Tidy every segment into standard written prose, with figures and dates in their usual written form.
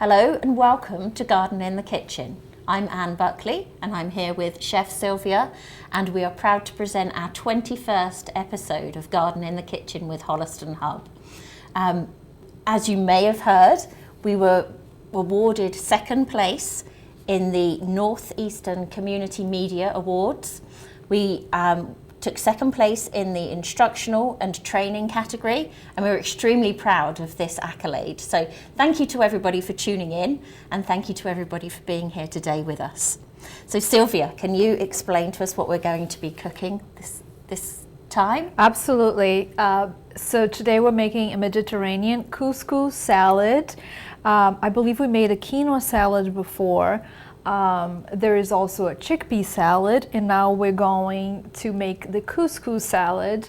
Hello and welcome to Garden in the Kitchen. I'm Anne Buckley and I'm here with Chef Silvia, and we are proud to present our 21st episode of Garden in the Kitchen with Holliston Hub. As you may have heard, we were awarded second place in the Northeastern Community Media Awards. We took second place in the instructional and training category, and we're extremely proud of this accolade. So thank you to everybody for tuning in, and thank you to everybody for being here today with us. So Silvia, can you explain to us what we're going to be cooking this time? Absolutely. So today we're making a Mediterranean couscous salad. I believe we made a quinoa salad before. There is also a chickpea salad, and now we're going to make the couscous salad.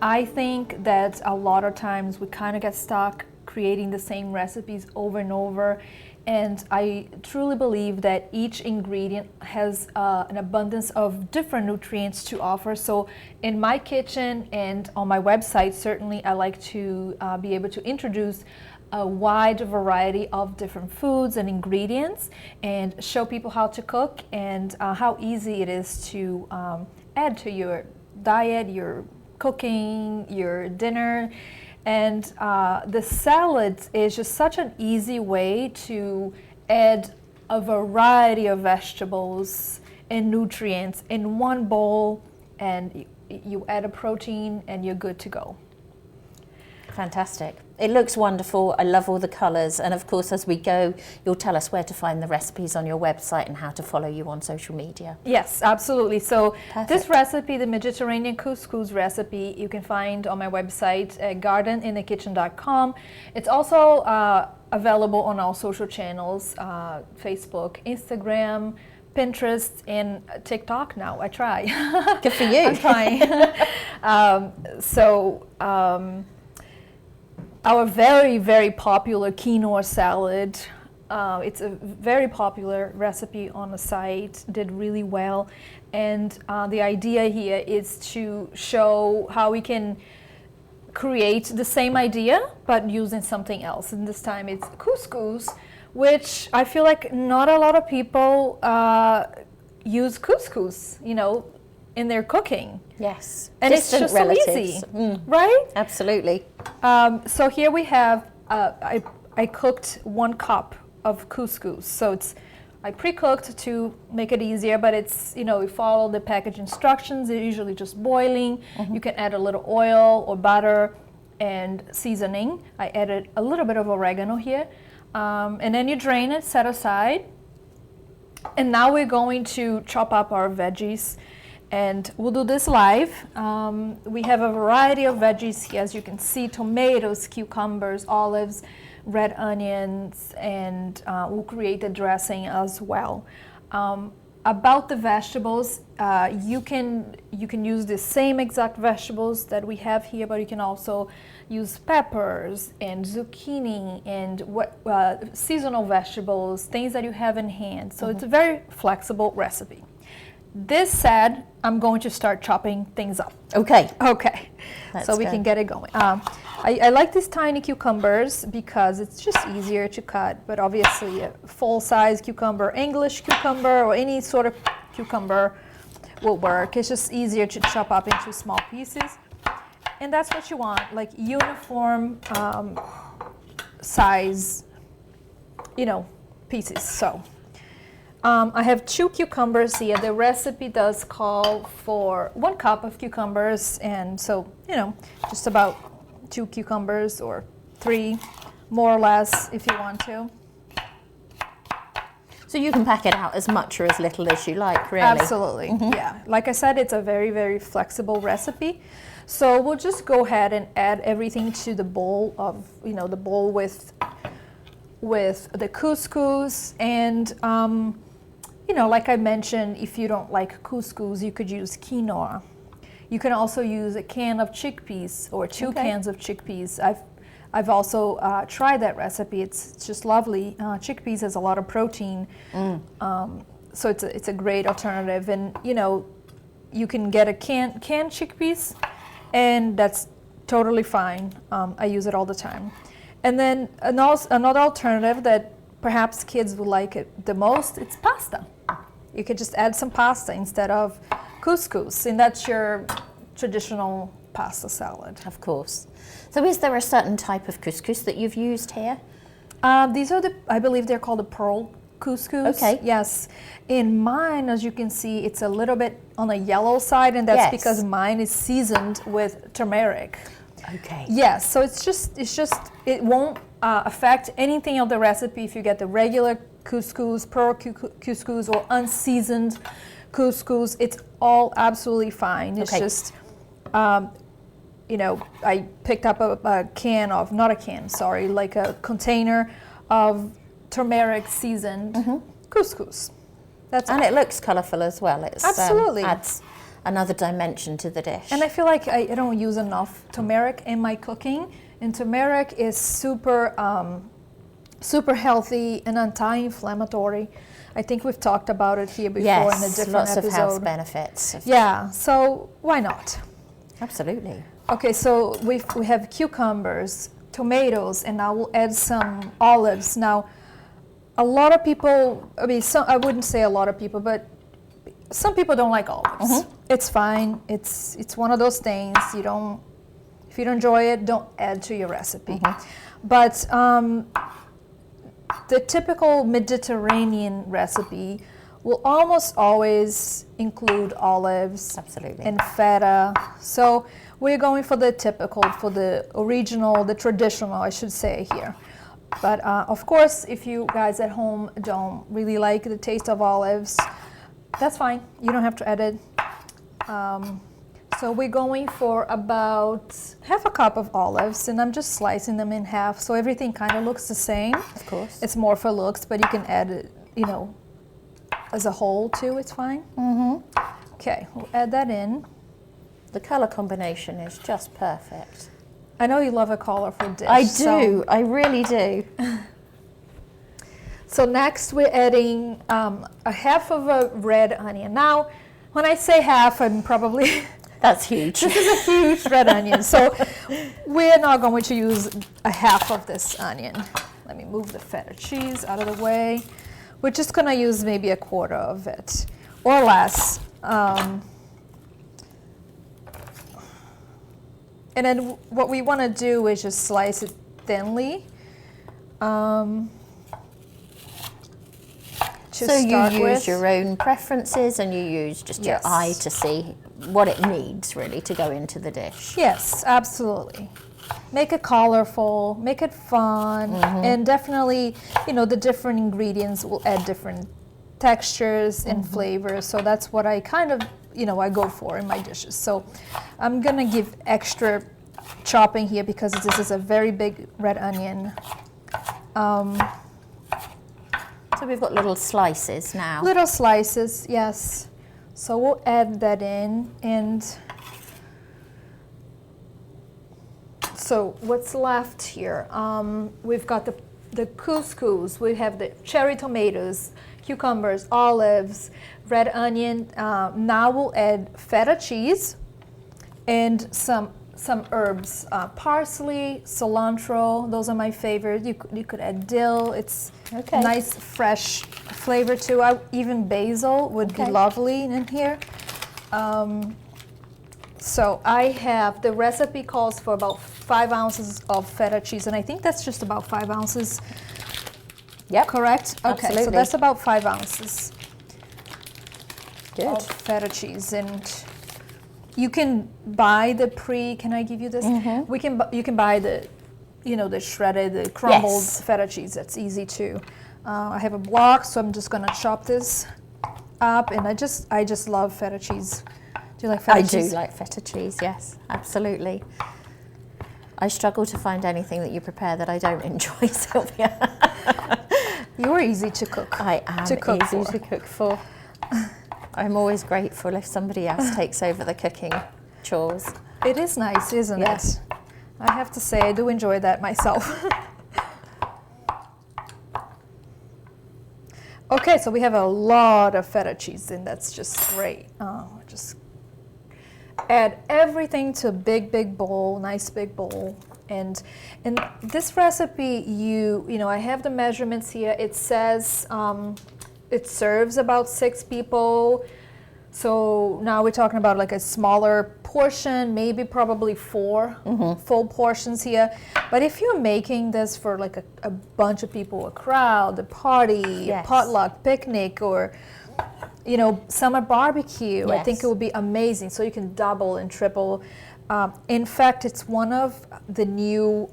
I think that a lot of times we kind of get stuck creating the same recipes over and over, and I truly believe that each ingredient has an abundance of different nutrients to offer. So in my kitchen and on my website, certainly I like to be able to introduce a wide variety of different foods and ingredients and show people how to cook and how easy it is to add to your diet, your cooking, your dinner. And the salad is just such an easy way to add a variety of vegetables and nutrients in one bowl, and you add a protein and you're good to go. Fantastic. It looks wonderful. I love all the colours, and of course as we go you'll tell us where to find the recipes on your website and how to follow you on social media. Yes, absolutely. So Perfect. This recipe, the Mediterranean couscous recipe, you can find on my website at gardeninthekitchen.com. It's also available on all social channels, Facebook, Instagram, Pinterest, and TikTok now. I try. Good for you. I'm trying. Our very, very popular quinoa salad, it's a very popular recipe on the site, did really well. And the idea here is to show how we can create the same idea, but using something else. And this time it's couscous, which I feel like not a lot of people use couscous, in their cooking. Yes. And Distant it's just relatives. so easy, right? Absolutely. So here we have, I cooked 1 cup of couscous. So I pre-cooked to make it easier, but it's, we follow the package instructions. They're usually just boiling. Mm-hmm. You can add a little oil or butter and seasoning. I added a little bit of oregano here. And then you drain it, set aside. And now we're going to chop up our veggies. And we'll do this live. We have a variety of veggies here, as you can see: tomatoes, cucumbers, olives, red onions, and we'll create the dressing as well. About the vegetables, you can use the same exact vegetables that we have here, but you can also use peppers and zucchini and seasonal vegetables, things that you have in hand. So It's a very flexible recipe. This said, I'm going to start chopping things up. Okay. So we can get it going. I like these tiny cucumbers because it's just easier to cut, but obviously a full-size cucumber, English cucumber, or any sort of cucumber will work. It's just easier to chop up into small pieces. And that's what you want, like uniform size, pieces. So I have 2 cucumbers here. The recipe does call for 1 cup of cucumbers, and so, just about 2 cucumbers or 3, more or less, if you want to. So you can pack it out as much or as little as you like, really. Absolutely, yeah. Like I said, it's a very, very flexible recipe. So we'll just go ahead and add everything to the bowl of, the bowl with the couscous. And, like I mentioned, if you don't like couscous, you could use quinoa. You can also use a can of chickpeas or 2 cans of chickpeas. I've also tried that recipe. It's just lovely. Chickpeas has a lot of protein, so it's a great alternative. And you can get a canned chickpeas, and that's totally fine. I use it all the time. And then another alternative that perhaps kids would like it the most, it's pasta. You could just add some pasta instead of couscous, and that's your traditional pasta salad. Of course. So is there a certain type of couscous that you've used here? These are I believe they're called the pearl couscous. Okay. Yes. In mine, as you can see, it's a little bit on the yellow side, and that's Yes. because mine is seasoned with turmeric. Okay. Yes, so it won't affect anything of the recipe if you get the regular couscous, pearl couscous, or unseasoned couscous. It's all absolutely fine. It's Okay. just, I picked up like a container of turmeric seasoned couscous. That's And it looks colourful as well. It's Absolutely. Adds another dimension to the dish. And I feel like I don't use enough turmeric in my cooking. And turmeric is super healthy and anti-inflammatory. I think we've talked about it here before in a different lots episode. of health benefits. Yeah, so why not? Absolutely. Okay, so we have cucumbers, tomatoes, and now we'll add some olives. Now, a lot of people, I wouldn't say a lot of people, but some people don't like olives. It's fine. It's one of those things. If you don't enjoy it, don't add to your recipe. But the typical Mediterranean recipe will almost always include olives. Absolutely. And feta. So we're going for the typical, for the original, the traditional, I should say here. But of course, if you guys at home don't really like the taste of olives, that's fine. You don't have to add it. So we're going for about half a cup of olives, and I'm just slicing them in half, so everything kind of looks the same. Of course. It's more for looks, but you can add it, as a whole too. It's fine. Okay, we'll add that in. The colour combination is just perfect. I know you love a colorful dish. I do. I really do. So next we're adding a half of a red onion. Now, when I say half, I'm probably... That's huge. This is a huge red onion, so we're not going to use a half of this onion. Let me move the feta cheese out of the way. We're just going to use maybe a quarter of it, or less. And then what we want to do is just slice it thinly. So you use your own preferences, and you use just your Yes. eye to see what it needs really to go into the dish. Yes, absolutely. Make it colorful, make it fun, and definitely, the different ingredients will add different textures and flavors. So that's what I kind of, I go for in my dishes. So I'm gonna give extra chopping here because this is a very big red onion. So we've got little slices now. Little slices, yes. So we'll add that in, and so what's left here? We've got the couscous, we have the cherry tomatoes, cucumbers, olives, red onion. Now we'll add feta cheese and some herbs, parsley, cilantro. Those are my favorite. You could add dill. It's Okay. nice, fresh flavor too. Even basil would be lovely in here. So I have, the recipe calls for about 5 ounces of feta cheese, and I think that's just about 5 ounces. Yep. Correct? Okay, so Absolutely. that's about 5 ounces Good. of feta cheese. And you can buy can I give you this? You can buy the shredded, the crumbled Yes. feta cheese. That's easy too. I have a block, so I'm just gonna chop this up, and I just love feta cheese. Do you like feta cheese? I do like feta cheese, yes, absolutely. I struggle to find anything that you prepare that I don't enjoy, Sylvia. You are easy to cook. I am to cook easy for. to cook for. I'm always grateful if somebody else takes over the cooking chores. It is nice, isn't Yes. it? I have to say, I do enjoy that myself. Okay, so we have a lot of feta cheese, and that's just great. Just add everything to a big bowl, nice big bowl. And in this recipe, you know, I have the measurements here. It says it serves about 6 people. So now we're talking about like a smaller portion, maybe probably 4 full portions here. But if you're making this for like a bunch of people, a crowd, a party, a potluck, picnic, or you know, summer barbecue, I think it would be amazing. So you can double and triple. In fact, it's one of the new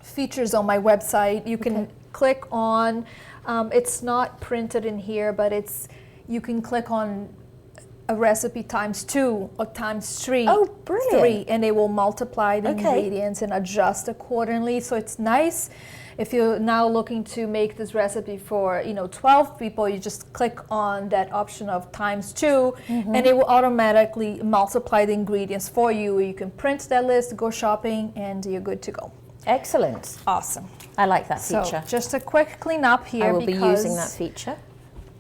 features on my website. You can click on, it's not printed in here, but you can click on a recipe ×2 or ×3. Oh, brilliant. And it will multiply the ingredients and adjust accordingly. So it's nice. If you're now looking to make this recipe for, you know, 12 people, you just click on that option of ×2 and it will automatically multiply the ingredients for you. You can print that list, go shopping, and you're good to go. Excellent. Awesome. I like that feature. So just a quick cleanup here. I will be using that feature.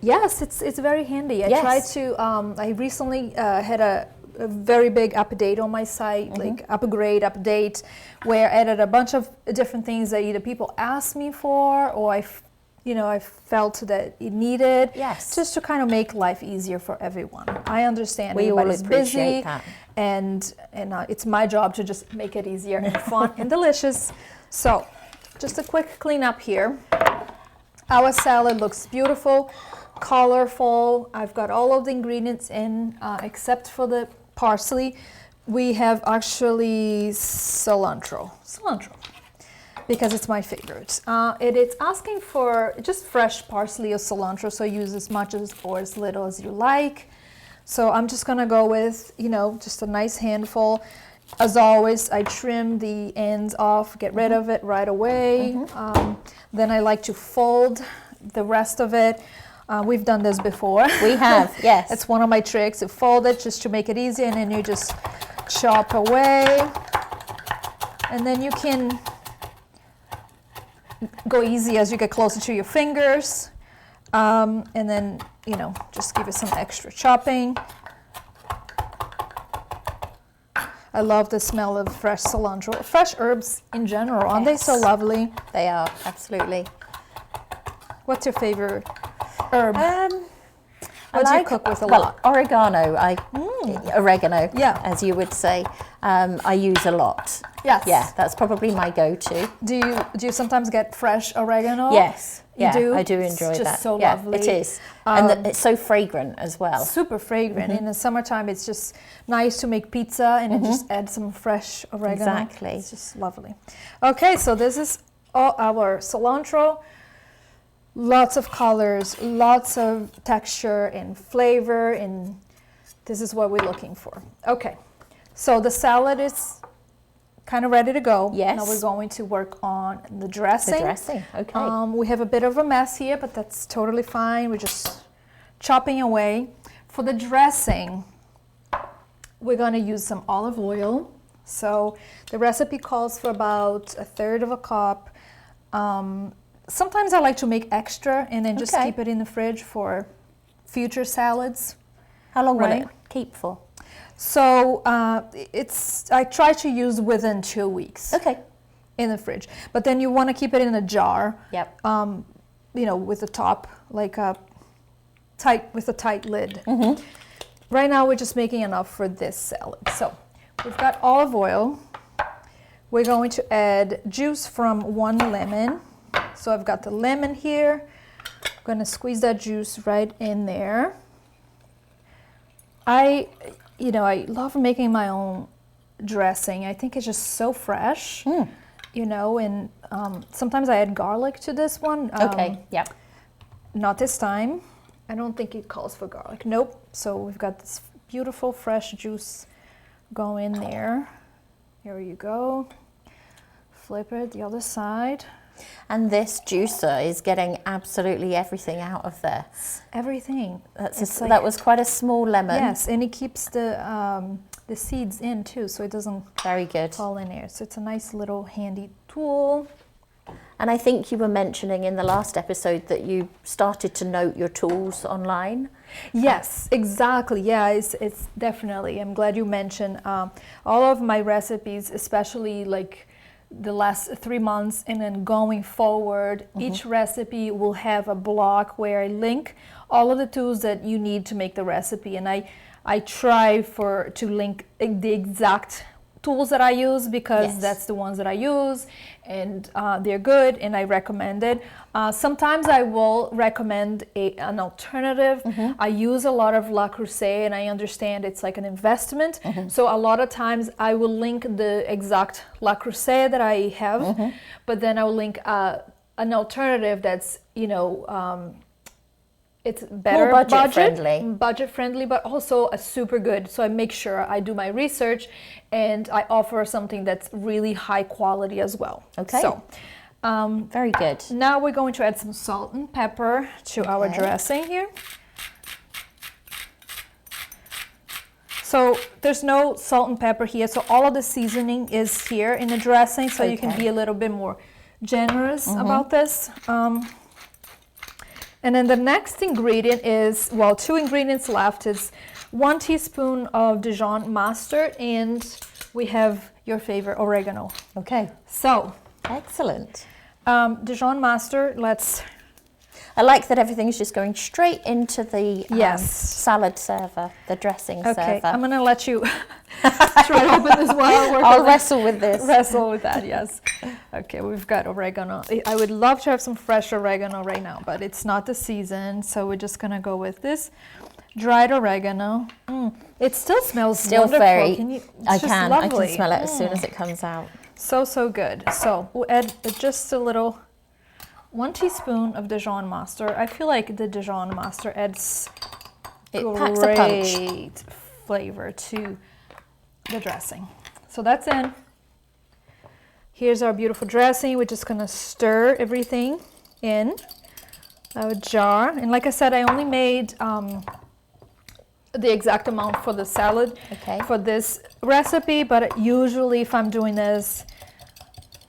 Yes, it's very handy. I tried to, I recently had a very big update on my site, like update, where I added a bunch of different things that either people asked me for or I felt that it needed, just to kind of make life easier for everyone. I understand we everybody's all appreciate busy, that. and it's my job to just make it easier and fun and delicious. So, just a quick cleanup here. Our salad looks beautiful, colorful. I've got all of the ingredients in, except for the parsley. We have actually cilantro, because it's my favorite. It's asking for just fresh parsley or cilantro, so use as much or as little as you like. So I'm just gonna go with, you know, just a nice handful. As always, I trim the ends off, get rid of it right away. Then I like to fold the rest of it. We've done this before. We have, yes. It's one of my tricks, to fold it just to make it easy, and then you just chop away. And then you can go easy as you get closer to your fingers. And then, you know, just give it some extra chopping. I love the smell of fresh cilantro. Fresh herbs in general, aren't they so lovely? They are, absolutely. What's your favorite herb? What do you cook with a lot? Oregano. Oregano, as you would say. I use a lot. Yes. Yeah, that's probably my go-to. Do you sometimes get fresh oregano? Yes. You do? I do enjoy that. It's just so lovely. It is. And it's so fragrant as well. Super fragrant. In the summertime, it's just nice to make pizza and then just add some fresh oregano. Exactly. It's just lovely. Okay, so this is all our cilantro. Lots of colors, lots of texture and flavor, and this is what we're looking for. Okay, so the salad is kind of ready to go. Yes. Now we're going to work on the dressing. The dressing, okay. We have a bit of a mess here, but that's totally fine. We're just chopping away. For the dressing, we're going to use some olive oil. So the recipe calls for about 1/3 cup. Sometimes I like to make extra and then just keep it in the fridge for future salads. How long will it keep for? So I try to use within 2 weeks. Okay. In the fridge, but then you want to keep it in a jar. Yep. You know, with the top like a tight lid. Right now we're just making enough for this salad. So we've got olive oil. We're going to add juice from 1 lemon. So I've got the lemon here. I'm going to squeeze that juice right in there. I love making my own dressing. I think it's just so fresh, you know, and sometimes I add garlic to this one. Not this time. I don't think it calls for garlic. Nope. So we've got this beautiful fresh juice going in there. Here you go. Flip it the other side. And this juicer is getting absolutely everything out of there. Everything. That was quite a small lemon. Yes, and it keeps the seeds in too, so it doesn't Very good. fall in there. So it's a nice little handy tool. And I think you were mentioning in the last episode that you started to note your tools online. Yes, exactly. Yeah, it's definitely. I'm glad you mentioned all of my recipes, especially like the last 3 months and then going forward. Each recipe will have a block where I link all of the tools that you need to make the recipe, and I try to link the exact tools that I use, because that's the ones that I use, and they're good and I recommend it. Sometimes I will recommend an alternative. I use a lot of Le Creuset, and I understand it's like an investment. So a lot of times I will link the exact Le Creuset that I have, but then I will link an alternative that's, it's better, more budget friendly, but also a super good. So I make sure I do my research and I offer something that's really high quality as well. Okay. So very good. now we're going to add some salt and pepper to our dressing here. So there's no salt and pepper here. So all of the seasoning is here in the dressing. So you can be a little bit more generous about this. And then the next ingredient is, well, 2 ingredients left. It's 1 teaspoon of Dijon mustard, and we have your favorite oregano. Okay. So. Excellent. Dijon mustard, I like that everything's just going straight into the salad server, the dressing server. Okay, I'm going to let you try to open this while I'll wrestle with this. Wrestle with that, yes. Okay, we've got oregano. I would love to have some fresh oregano right now, but it's not the season, so we're just going to go with this dried oregano. It still smells wonderful. Very. I can smell it as soon as it comes out. So good. So we'll add just a little, 1 teaspoon of Dijon mustard. I feel like the Dijon mustard adds packs a punch. Great flavor to the dressing. So that's in. Here's our beautiful dressing. We're just gonna stir everything in our jar. And like I said, I only made the exact amount for the salad for this recipe, but usually if I'm doing this,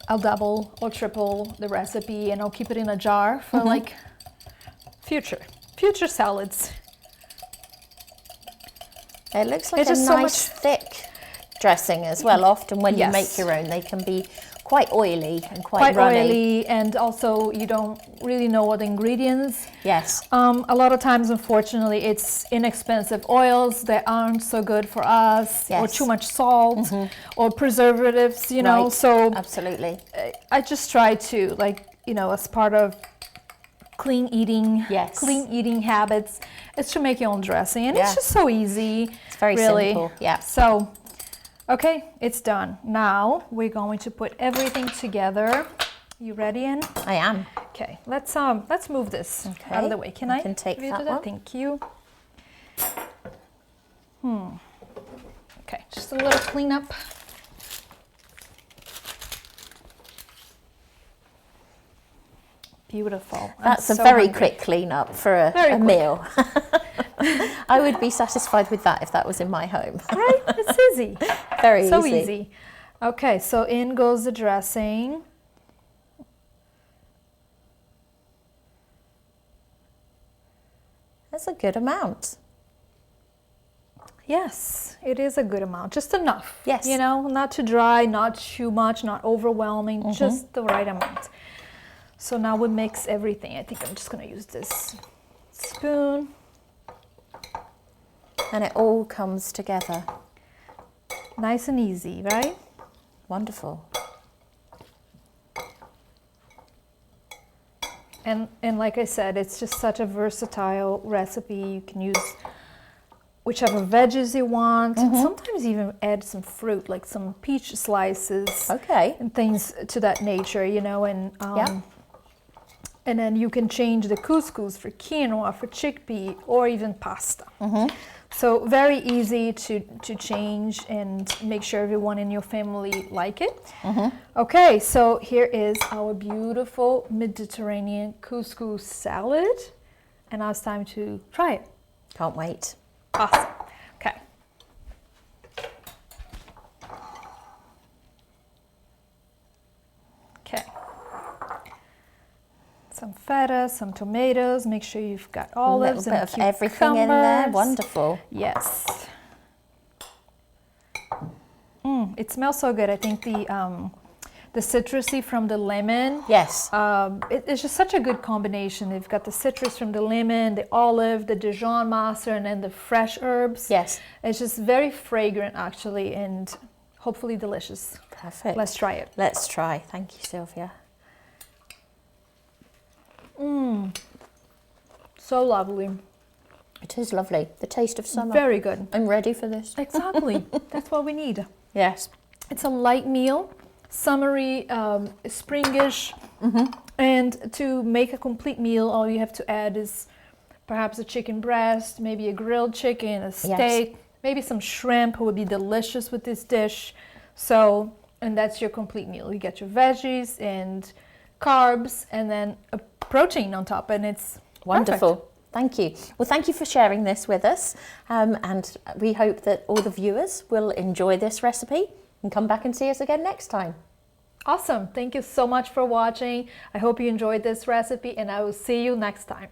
I'll double or triple the recipe, and I'll keep it in a jar for like future salads. It looks like a nice thick dressing as well. Often when you make your own, they can be quite oily and quite runny. Oily, and also you don't really know what the ingredients. Yes. A lot of times, unfortunately, it's inexpensive oils that aren't so good for us, or too much salt, or preservatives, you know. So absolutely. I just try to, as part of clean eating habits, is to make your own dressing, and it's just so easy. It's very simple. Yeah. So. Okay, it's done. Now we're going to put everything together. You ready, Anne? I am. Okay, let's move this out of the way. Can I take that one? Thank you. Okay, just a little cleanup. Beautiful. That's a very quick cleanup for a meal. I would be satisfied with that if that was in my home. Right? It's easy. Very so easy. Okay, so in goes the dressing. That's a good amount. Yes, it is a good amount. Just enough. Yes. You know, not too dry, not too much, not overwhelming, just the right amount. So now we mix everything. I think I'm just going to use this spoon. And it all comes together. Nice and easy, right? Wonderful. And like I said, it's just such a versatile recipe. You can use whichever veggies you want. Sometimes even add some fruit, like some peach slices. Okay. And things to that nature, you know. And then you can change the couscous for quinoa, for chickpea, or even pasta. So very easy to change and make sure everyone in your family like it. Okay, so here is our beautiful Mediterranean couscous salad. And now it's time to try it. Can't wait. Awesome. Okay. Okay. Some feta, some tomatoes. Make sure you've got olives and a little bit of everything in there. Wonderful. Yes. It smells so good. I think the citrusy from the lemon. Yes. It's just such a good combination. You've got the citrus from the lemon, the olive, the Dijon mustard, and then the fresh herbs. Yes. It's just very fragrant, actually, and hopefully delicious. Perfect. Let's try it. Let's try. Thank you, Silvia. So lovely. It is lovely. The taste of summer. Very good. I'm ready for this. Exactly. That's what we need. Yes. It's a light meal, summery, springish, and to make a complete meal, all you have to add is perhaps a chicken breast, maybe a grilled chicken, a steak, maybe some shrimp would be delicious with this dish. So, and that's your complete meal. You get your veggies and carbs, and then a protein on top, and it's wonderful. perfect. Thank you. Well, thank you for sharing this with us, and we hope that all the viewers will enjoy this recipe and come back and see us again next time. Awesome. Thank you so much for watching. I hope you enjoyed this recipe, and I will see you next time.